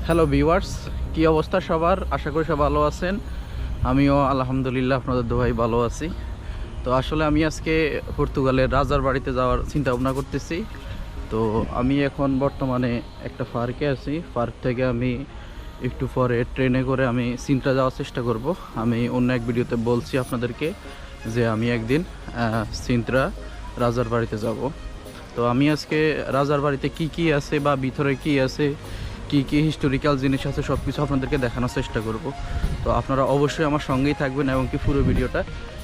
Hello viewers, কি অবস্থা সবার? আশা করি সব ভালো আছেন। আমিও আলহামদুলিল্লাহ আপনাদের দোয়াই ভালো আছি। তো আসলে আমি আজকে পর্তুগালের রাজার বাড়িতে যাওয়ার চিন্তা ভাবনা করতেছি। তো আমি এখন বর্তমানে একটা পার্কে আছি। পার্ক থেকে আমি একটু পরে ট্রেনে করে আমি সিন্ত্রা যাওয়ার চেষ্টা করব। আমি অন্য এক ভিডিওতে বলছি আপনাদেরকে যে আমি একদিন সিন্ত্রা রাজার বাড়িতে যাব। তো আমি আজকে রাজার বাড়িতে কি কি আছে বা ভিতরে কি আছে, কি কি হিস্টোরিক্যাল জিনিস আছে সব কিছু আপনাদেরকে দেখানোর চেষ্টা করব। তো আপনারা অবশ্যই আমার সঙ্গেই থাকবেন এবং কি পুরো ভিডিওটা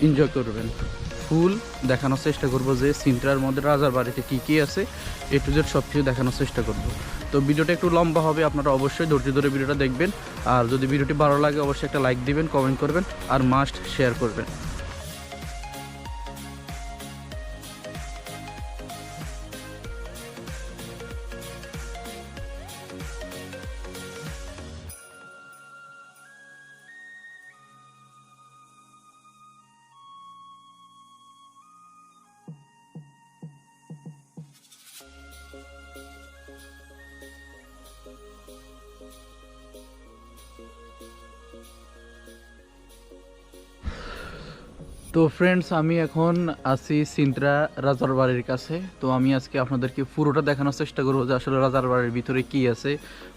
এনজয় করবেন। ফুল দেখানোর চেষ্টা করব যে সিন্ত্রার মধ্যে রাজার বাড়িতে কি কি আছে, এ টু জেড সব কিছু দেখানোর চেষ্টা করব। তো ভিডিওটা একটু লম্বা হবে, আপনারা অবশ্যই ধৈর্য ধরে ভিডিওটা দেখবেন। আর যদি ভিডিওটি ভালো লাগে অবশ্যই একটা লাইক দিবেন, কমেন্ট করবেন আর মাস্ট শেয়ার করবেন। তো ফ্রেন্ডস, আমি এখন আছি সিন্ত্রা রাজার বাড়ির কাছে। তো আমি আজকে আপনাদেরকে পুরোটা দেখানোর চেষ্টা করবো যে আসলে রাজার বাড়ির ভিতরে কি আছে।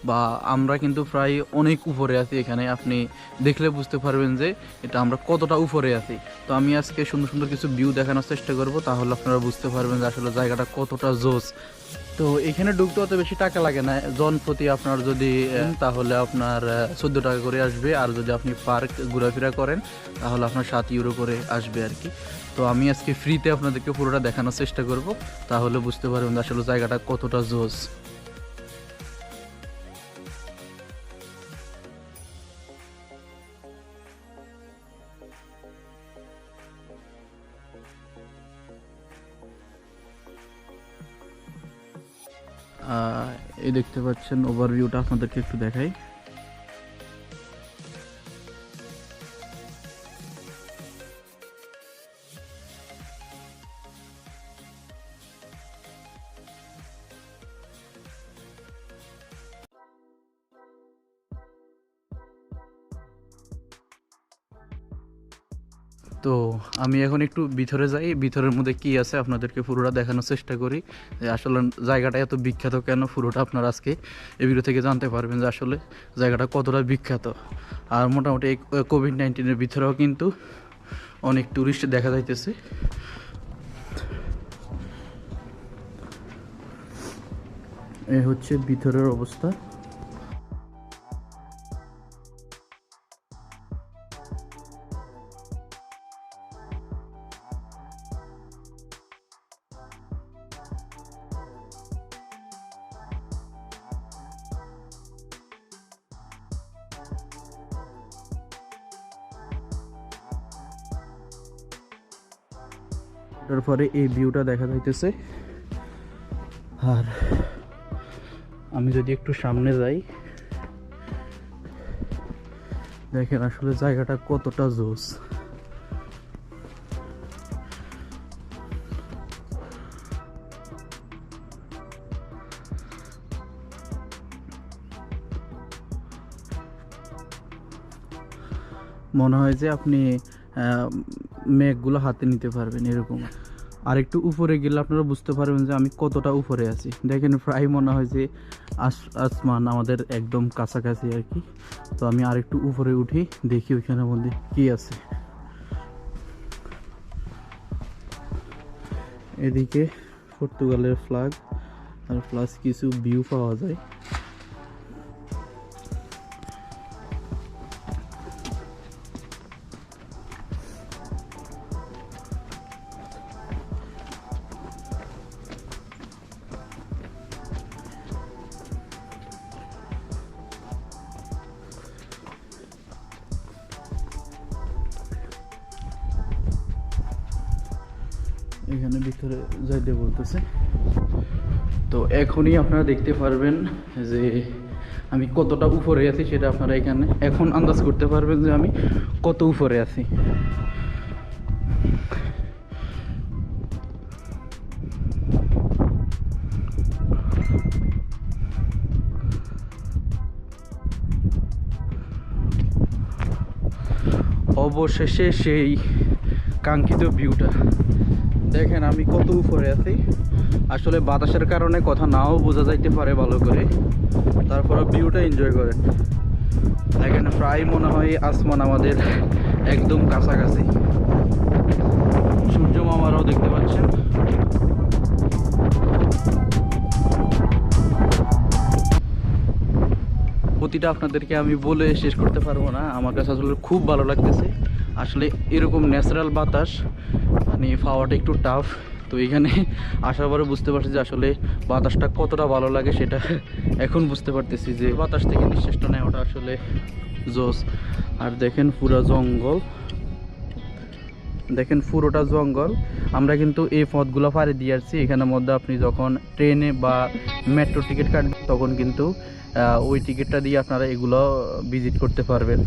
বা আমরা কিন্তু প্রায় অনেক উপরে আছি, এখানে আপনি দেখলে বুঝতে পারবেন যে এটা আমরা কতটা উপরে আছি। তো আমি আজকে সুন্দর সুন্দর কিছু ভিউ দেখানোর চেষ্টা করব, তাহলে আপনারা বুঝতে পারবেন যে আসলে জায়গাটা কতটা জোস। তো এখানে ঢুকতে অত বেশি টাকা লাগে না, জন প্রতি আপনার যদি তাহলে আপনার 14 টাকা করে আসবে। আর যদি আপনি পার্ক ঘোরাফেরা করেন তাহলে আপনার 7 ইউরো করে আসবে আর কি। তো আমি আজকে ফ্রিতে আপনাদেরকে পুরোটা দেখানোর চেষ্টা করব, তাহলে বুঝতে পারবেন আসলে জায়গাটা কতটা জোস। এই দেখতে পাচ্ছেন ওভারভিউটা, আপনাদেরকে একটু দেখাই। তো আমি এখন একটু ভিতরে যাই, ভিতরের মধ্যে কি আছে আপনাদেরকে পুরোটা দেখানোর চেষ্টা করি যে আসলে জায়গাটা এত বিখ্যাত কেন। পুরোটা আপনারা আজকে এই ভিডিও থেকে জানতে পারবেন যে আসলে জায়গাটা কতটা বিখ্যাত। আর মোটামুটি এই কোভিড-19-এর ভিতরেও কিন্তু অনেক টুরিস্ট দেখা যাইতেছে। এই হচ্ছে ভিতরের অবস্থা। তারপরে এই ভিউটা দেখা যাইতেছে। আর আমি যদি একটু সামনে যাই, দেখেন আসলে জায়গাটা কতটা জোস। মনে হয় যে আপনি মেঘগুলো হাতে নিতে পারবেন এরকম। আর একটু উপরে গেলে আপনারা বুঝতে পারবেন যে আমি কতটা উপরে আছি। দেখেন প্রায় মনে হয় যে আসমান আমাদের একদম কাছাকাছি আর কি। তো আমি আর একটু উপরে উঠি, দেখি ওইখানের মধ্যে কি আছে। এদিকে পর্তুগালের ফ্ল্যাগ আর প্লাস কিছু ভিউ পাওয়া যায়। এখানে ভিতরে যাইতে বলতেছে। তো এখনই আপনারা দেখতে পারবেন যে আমি কতটা উপরে আছি, সেটা আপনারা এখানে এখন আন্দাজ করতে পারবেন যে আমি কত উপরে আছি। অবশেষে সেই কাঙ্ক্ষিত ভিউটা দেখেন। আমি কত উপরে আছি, আসলে বাতাসের কারণে কথা নাও বোঝা যাইতে পারে ভালো করে, তারপরে ভিউটা এনজয় করেন। এখানে প্রায় মনে হয় আসমান আমাদের একদম কাছাকাছি। সূর্য মামারাও দেখতে পাচ্ছেন। প্রতিটা আপনাদেরকে আমি বলে শেষ করতে পারবো না, আমার কাছে আসলে খুব ভালো লাগতেছে। আসলে এরকম ন্যাচারাল বাতাস মানে পাওয়াটা একটু টাফ, তো এখানে আসার পরে বুঝতে পারছি যে আসলে বাতাসটা কতটা ভালো লাগে সেটা এখন বুঝতে পারতেছি, যে বাতাস থেকে নিঃশ্বাসটা নেওয়াটা আসলে জোস। আর দেখেন পুরো জঙ্গল, দেখেন পুরোটা জঙ্গল। আমরা কিন্তু এই পথগুলো পাড়ি দিয়ে আসছি। এখানের মধ্যে আপনি যখন ট্রেনে বা মেট্রো টিকিট কাটবেন তখন কিন্তু ওই টিকিটটা দিয়ে আপনারা এগুলো ভিজিট করতে পারবেন।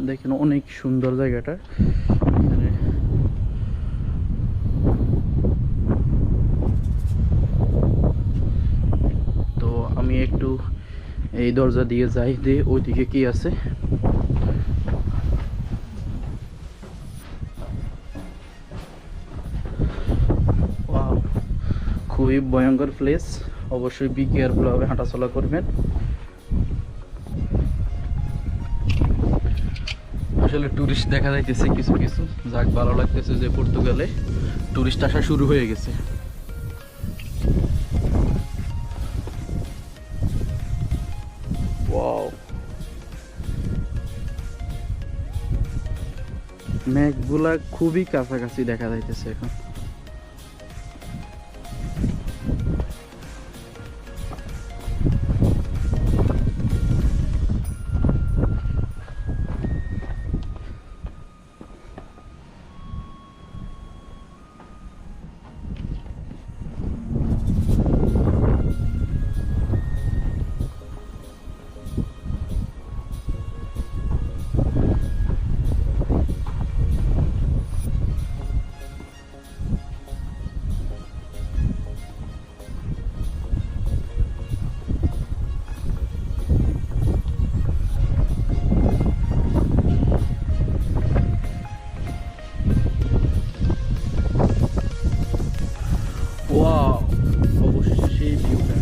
দেখেন অনেক সুন্দর জায়গাটা। এখানে তো আমি একটু এই দরজা দিয়ে যাই, দিয়ে ওইদিকে কি আছে। ওয়াও, খুবই ভয়ঙ্কর প্লেস, অবশ্যই বি কেয়ারফুল ভাবে হাঁটাচলা করবেন। আসলে টুরিস্ট দেখা যাইতেছে কিছু কিছু, যাক ভালো লাগতেছে যে পর্তুগালে টুরিস্ট আসা শুরু হয়ে গেছে। ওয়াও, মেঘগুলা খুবই কাছাকাছি দেখা যাইতেছে এখন। ওয়াও, অবশ্যই সেই ভিউটা।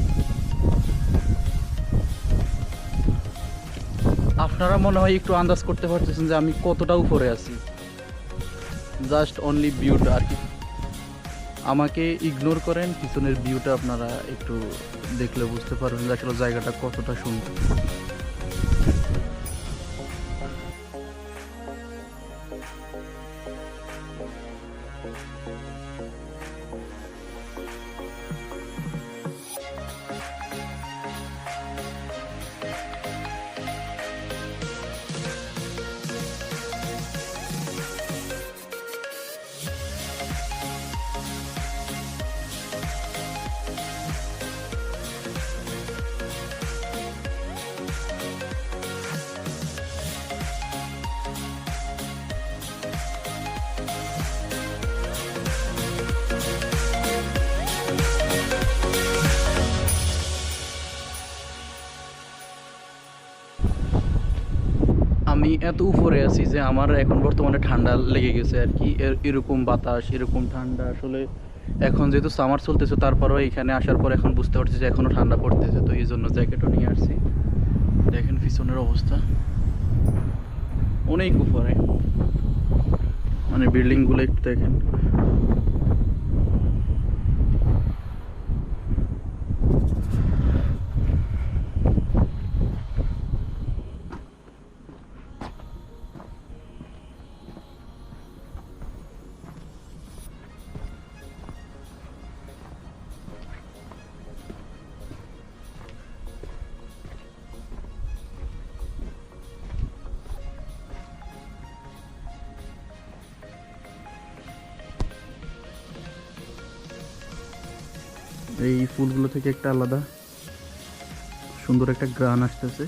আপনারা মনে হয় একটু আন্দাজ করতে পারতেছেন যে আমি কতটা উপরে আছি। জাস্ট অনলি ভিউটা আর কি, আমাকে ইগনোর করেন, পিছনের ভিউটা আপনারা একটু দেখলে বুঝতে পারবেন যে আসলে জায়গাটা কতটা সুন্দর। আমি এত উপরে আছি যে আমার এখন বর্তমানে ঠান্ডা লেগে গেছে আর কি। এরকম বাতাস, এরকম ঠান্ডা আসলে এখন যেহেতু সামার চলতেছে, তারপরেও এখানে আসার পর এখন বুঝতে পারছি যে এখনো ঠান্ডা পড়তেছে, তো এই জন্য জ্যাকেটও নিয়ে আসছি। দেখেন পিছনের অবস্থা অনেক উপরে, মানে বিল্ডিংগুলো একটু দেখেন। এই ফুলগুলো থেকে একটা আলাদা সুন্দর একটা গ্রান আসতেছে।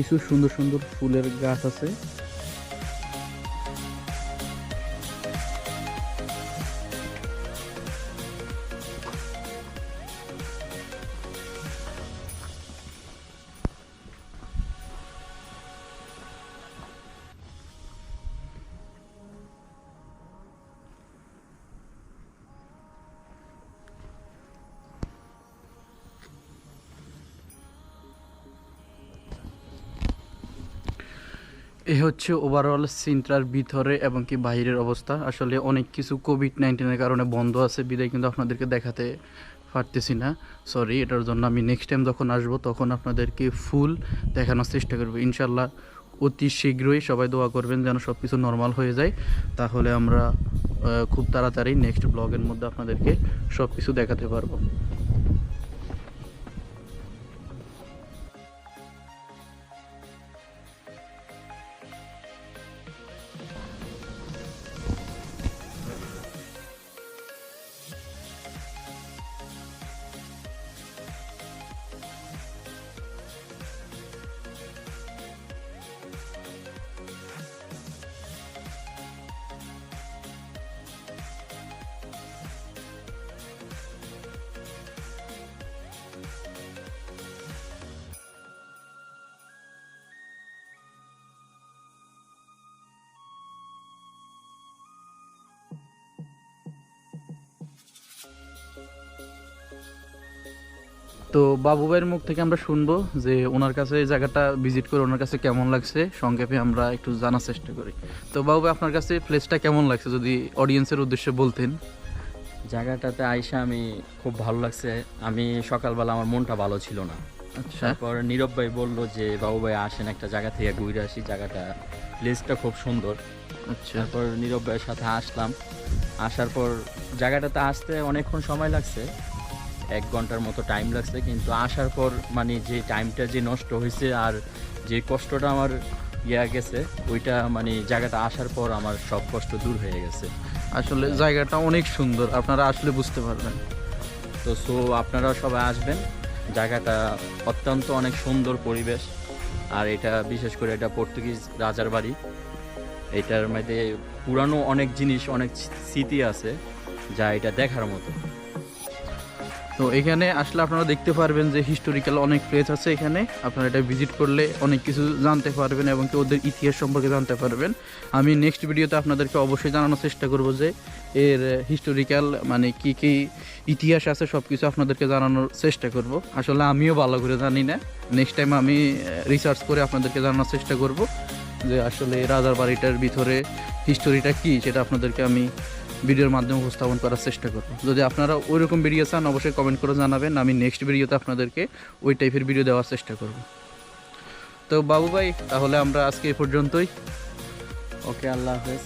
কিছু সুন্দর সুন্দর ফুলের গাছ আছে। এ হচ্ছে ওভারঅল সিনটার ভিতরে এবং কি বাইরের অবস্থা। আসলে অনেক কিছু কোভিড-19 কারণে বন্ধ আছে, বিদায় কিন্তু আপনাদেরকে দেখাতে পারতেছি না, সরি। এটার জন্য আমি নেক্সট টাইম যখন আসবো তখন আপনাদেরকে ফুল দেখানোর চেষ্টা করবো ইনশাল্লাহ। অতি শীঘ্রই সবাই দোয়া করবেন যেন সব কিছু নর্মাল হয়ে যায়, তাহলে আমরা খুব তাড়াতাড়ি নেক্সট ব্লগের মধ্যে আপনাদেরকে সব কিছু দেখাতে পারবো। তো বাবু ভাইয়ের মুখ থেকে আমরা শুনবো যে ওনার কাছে এই জায়গাটা ভিজিট করে ওনার কাছে কেমন লাগছে, সংক্ষেপে আমরা একটু জানার চেষ্টা করি। তো বাবু ভাই, আপনার কাছে প্লেসটা কেমন লাগছে যদি অডিয়েন্সের উদ্দেশ্যে বলতেন। জায়গাটাতে আইসা আমি খুব ভালো লাগছে। আমি সকালবেলা আমার মনটা ভালো ছিল না, আচ্ছা তারপর নীরব ভাই বললো যে বাবু ভাই আসেন একটা জায়গা থেকে ঘুরে আসি, জায়গাটা প্লেসটা খুব সুন্দর। আচ্ছা তারপর নীরব ভাইয়ের সাথে আসলাম, আসার পর জায়গাটাতে আসতে অনেকক্ষণ সময় লাগছে, 1 ঘন্টার মতো টাইম লাগছে, কিন্তু আসার পর মানে যে টাইমটা যে নষ্ট হয়েছে আর যে কষ্টটা আমার গেছে, ওইটা মানে জায়গাটা আসার পর আমার সব কষ্ট দূর হয়ে গেছে। আসলে জায়গাটা অনেক সুন্দর, আপনারা আসলে বুঝতে পারবেন। তো আপনারা সবাই আসবেন, জায়গাটা অত্যন্ত অনেক সুন্দর পরিবেশ। আর এটা বিশেষ করে এটা পর্তুগিজ রাজার বাড়ি, এটার মধ্যে পুরানো অনেক জিনিস, অনেক স্মৃতি আছে যা এটা দেখার মতো। তো এখানে আসলে আপনারা দেখতে পারবেন যে হিস্টোরিক্যাল অনেক প্লেস আছে এখানে, আপনারা এটা ভিজিট করলে অনেক কিছু জানতে পারবেন এবং কি ওদের ইতিহাস সম্পর্কে জানতে পারবেন। আমি নেক্সট ভিডিওতে আপনাদেরকে অবশ্যই জানানোর চেষ্টা করব যে এর হিস্টোরিক্যাল মানে কি কি ইতিহাস আছে সব কিছু আপনাদেরকে জানানোর চেষ্টা করব। আসলে আমিও ভালো করে জানি না, নেক্সট টাইম আমি রিসার্চ করে আপনাদেরকে জানানোর চেষ্টা করব যে আসলে রাজার বাড়িটার ভিতরে হিস্টোরিটা কি, সেটা আপনাদেরকে আমি ভিডিওর মাধ্যমে উপস্থাপন করার চেষ্টা করব। যদি আপনারা ওইরকম ভিডিও চান অবশ্যই কমেন্ট করে জানাবেন, আমি নেক্সট ভিডিওতে আপনাদেরকে ওই টাইপের ভিডিও দেওয়ার চেষ্টা করব। তো বাবু ভাই, তাহলে আমরা আজকে এই পর্যন্তই। ওকে, আল্লাহ হাফেজ।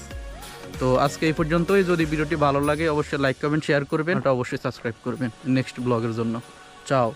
তো আজকে এই পর্যন্তই। যদি ভিডিওটি ভালো লাগে অবশ্যই লাইক কমেন্ট শেয়ার করবেন, এটা অবশ্যই সাবস্ক্রাইব করবেন নেক্সট ব্লগের জন্য। চাও।